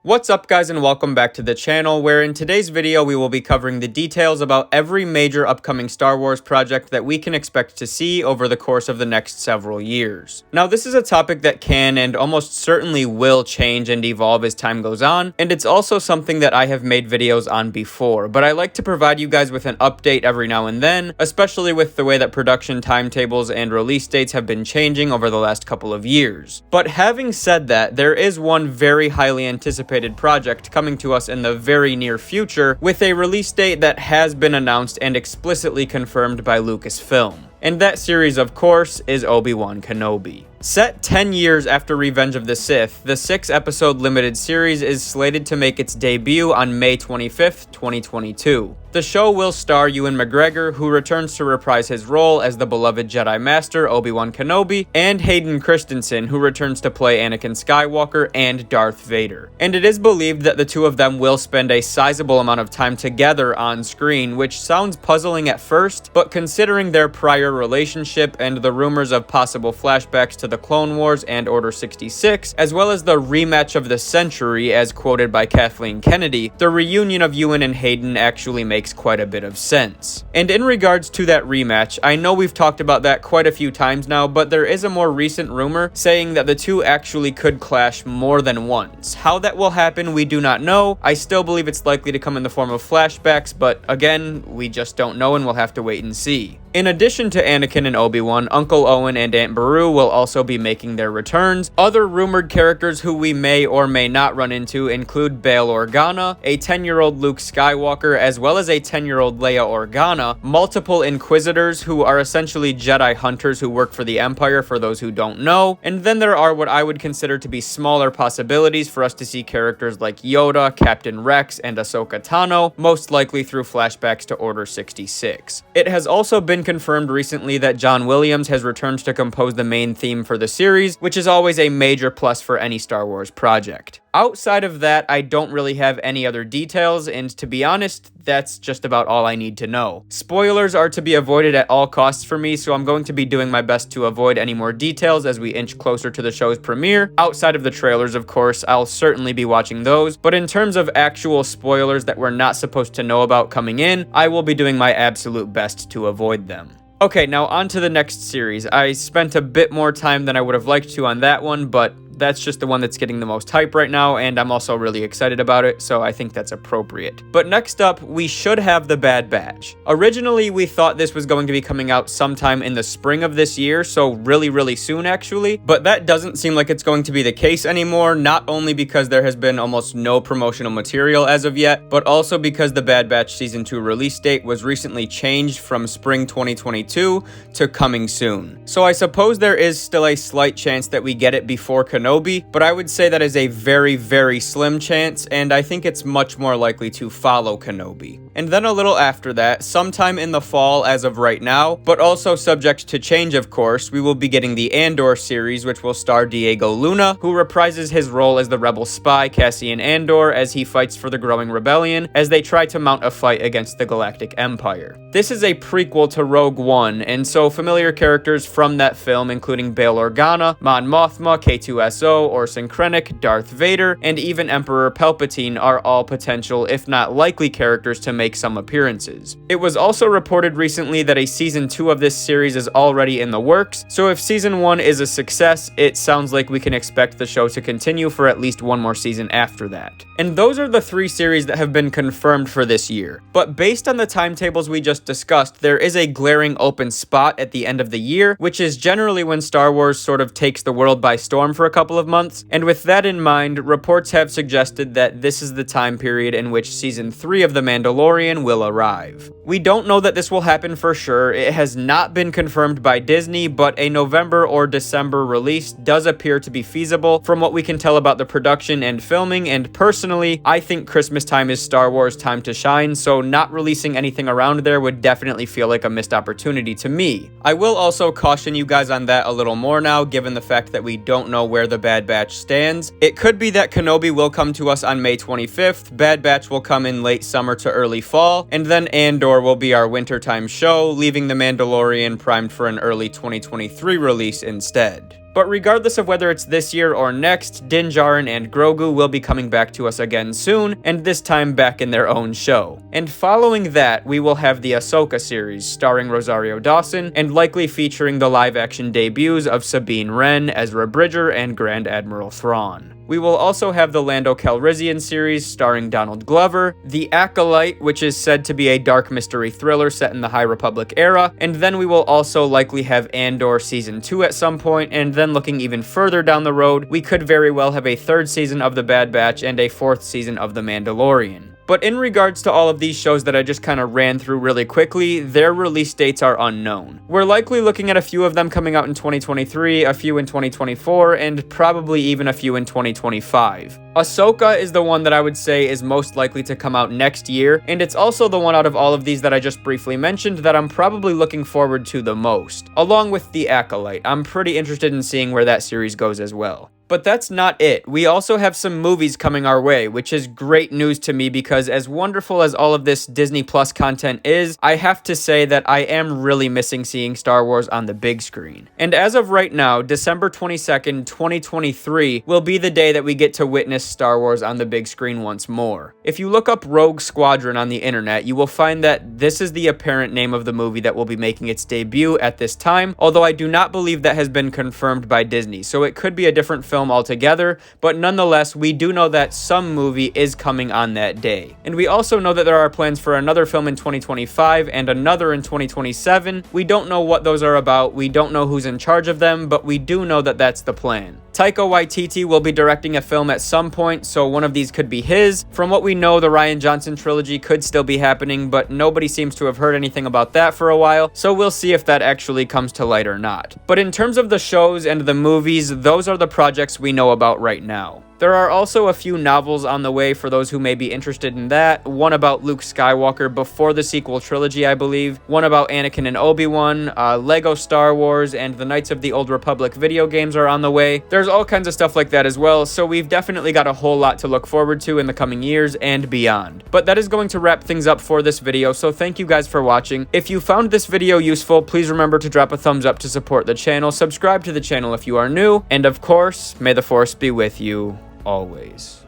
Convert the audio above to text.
What's up guys, and welcome back to the channel, where in today's video we will be covering the details about every major upcoming Star Wars project that we can expect to see over the course of the next several years. Now this is a topic that can and almost certainly will change and evolve as time goes on, and it's also something that I have made videos on before, but I like to provide you guys with an update every now and then, especially with the way that production timetables and release dates have been changing over the last couple of years. But having said that, there is one very highly anticipated project coming to us in the very near future, with a release date that has been announced and explicitly confirmed by Lucasfilm. And that series, of course, is Obi-Wan Kenobi. Set 10 years after Revenge of the Sith, the 6-episode limited series is slated to make its debut on May 25th, 2022. The show will star Ewan McGregor, who returns to reprise his role as the beloved Jedi Master Obi-Wan Kenobi, and Hayden Christensen, who returns to play Anakin Skywalker and Darth Vader. And it is believed that the two of them will spend a sizable amount of time together on screen, which sounds puzzling at first, but considering their prior relationship and the rumors of possible flashbacks to the Clone Wars and Order 66, as well as the rematch of the century as quoted by Kathleen Kennedy, the reunion of Ewan and Hayden actually makes quite a bit of sense. And in regards to that rematch, I know we've talked about that quite a few times now, but there is a more recent rumor saying that the two actually could clash more than once. How that will happen, we do not know. I still believe it's likely to come in the form of flashbacks, but again, we just don't know and we'll have to wait and see. In addition to Anakin and Obi-Wan, Uncle Owen and Aunt Beru will also be making their returns. Other rumored characters who we may or may not run into include Bail Organa, a 10-year-old Luke Skywalker, as well as a 10-year-old Leia Organa, multiple Inquisitors who are essentially Jedi hunters who work for the Empire for those who don't know, and then there are what I would consider to be smaller possibilities for us to see characters like Yoda, Captain Rex, and Ahsoka Tano, most likely through flashbacks to Order 66. It has also been confirmed recently that John Williams has returned to compose the main theme for the series, which is always a major plus for any Star Wars project. Outside of that, I don't really have any other details, and to be honest, that's just about all I need to know. Spoilers are to be avoided at all costs for me, so I'm going to be doing my best to avoid any more details as we inch closer to the show's premiere. Outside of the trailers, of course, I'll certainly be watching those, but in terms of actual spoilers that we're not supposed to know about coming in, I will be doing my absolute best to avoid them. Okay, now on to the next series. I spent a bit more time than I would have liked to on that one, but that's just the one that's getting the most hype right now, and I'm also really excited about it, so I think that's appropriate. But next up, we should have The Bad Batch. Originally, we thought this was going to be coming out sometime in the spring of this year, so really soon actually, but that doesn't seem like it's going to be the case anymore, not only because there has been almost no promotional material as of yet, but also because The Bad Batch Season 2 release date was recently changed from spring 2022 to coming soon. So I suppose there is still a slight chance that we get it before Kenobi, but I would say that is a very slim chance, and I think it's much more likely to follow Kenobi. And then a little after that, sometime in the fall as of right now, but also subject to change of course, we will be getting the Andor series, which will star Diego Luna, who reprises his role as the rebel spy Cassian Andor as he fights for the growing rebellion as they try to mount a fight against the Galactic Empire. This is a prequel to Rogue One, and so familiar characters from that film including Bail Organa, Mon Mothma, K2SO, Orson Krennic, Darth Vader, and even Emperor Palpatine are all potential, if not likely, characters to make some appearances. It was also reported recently that a Season 2 of this series is already in the works, so if Season 1 is a success, it sounds like we can expect the show to continue for at least one more season after that. And those are the 3 series that have been confirmed for this year. But based on the timetables we just discussed, there is a glaring open spot at the end of the year, which is generally when Star Wars sort of takes the world by storm for a couple of months, and with that in mind, reports have suggested that this is the time period in which Season 3 of The Mandalorian will arrive. We don't know that this will happen for sure. It has not been confirmed by Disney, but a November or December release does appear to be feasible from what we can tell about the production and filming, and personally, I think Christmas time is Star Wars time to shine, so not releasing anything around there would definitely feel like a missed opportunity to me. I will also caution you guys on that a little more now, given the fact that we don't know where The Bad Batch stands. It could be that Kenobi will come to us on May 25th, Bad Batch will come in late summer to early early fall, and then Andor will be our wintertime show, leaving The Mandalorian primed for an early 2023 release instead. But regardless of whether it's this year or next, Din Djarin and Grogu will be coming back to us again soon, and this time back in their own show. And following that, we will have the Ahsoka series, starring Rosario Dawson, and likely featuring the live-action debuts of Sabine Wren, Ezra Bridger, and Grand Admiral Thrawn. We will also have the Lando Calrissian series starring Donald Glover, The Acolyte, which is said to be a dark mystery thriller set in the High Republic era, and then we will also likely have Andor Season 2 at some point, and then looking even further down the road, we could very well have a third season of The Bad Batch and a fourth season of The Mandalorian. But in regards to all of these shows that I just kind of ran through really quickly, their release dates are unknown. We're likely looking at a few of them coming out in 2023, a few in 2024, and probably even a few in 2025. Ahsoka is the one that I would say is most likely to come out next year, and it's also the one out of all of these that I just briefly mentioned that I'm probably looking forward to the most, along with The Acolyte. I'm pretty interested in seeing where that series goes as well. But that's not it. We also have some movies coming our way, which is great news to me because as wonderful as all of this Disney Plus content is, I have to say that I am really missing seeing Star Wars on the big screen. And as of right now, December 22nd, 2023 will be the day that we get to witness Star Wars on the big screen once more. If you look up Rogue Squadron on the internet, you will find that this is the apparent name of the movie that will be making its debut at this time, although I do not believe that has been confirmed by Disney, so it could be a different film altogether, but nonetheless, we do know that some movie is coming on that day. And we also know that there are plans for another film in 2025 and another in 2027. We don't know what those are about, we don't know who's in charge of them, but we do know that that's the plan. Taika Waititi will be directing a film at some point, so one of these could be his. From what we know, the Rian Johnson trilogy could still be happening, but nobody seems to have heard anything about that for a while, so we'll see if that actually comes to light or not. But in terms of the shows and the movies, those are the projects we know about right now. There are also a few novels on the way for those who may be interested in that. One about Luke Skywalker before the sequel trilogy, I believe. One about Anakin and Obi-Wan. Lego Star Wars and the Knights of the Old Republic video games are on the way. There's all kinds of stuff like that as well, so we've definitely got a whole lot to look forward to in the coming years and beyond. But that is going to wrap things up for this video, so thank you guys for watching. If you found this video useful, please remember to drop a thumbs up to support the channel, subscribe to the channel if you are new, and of course, may the Force be with you always.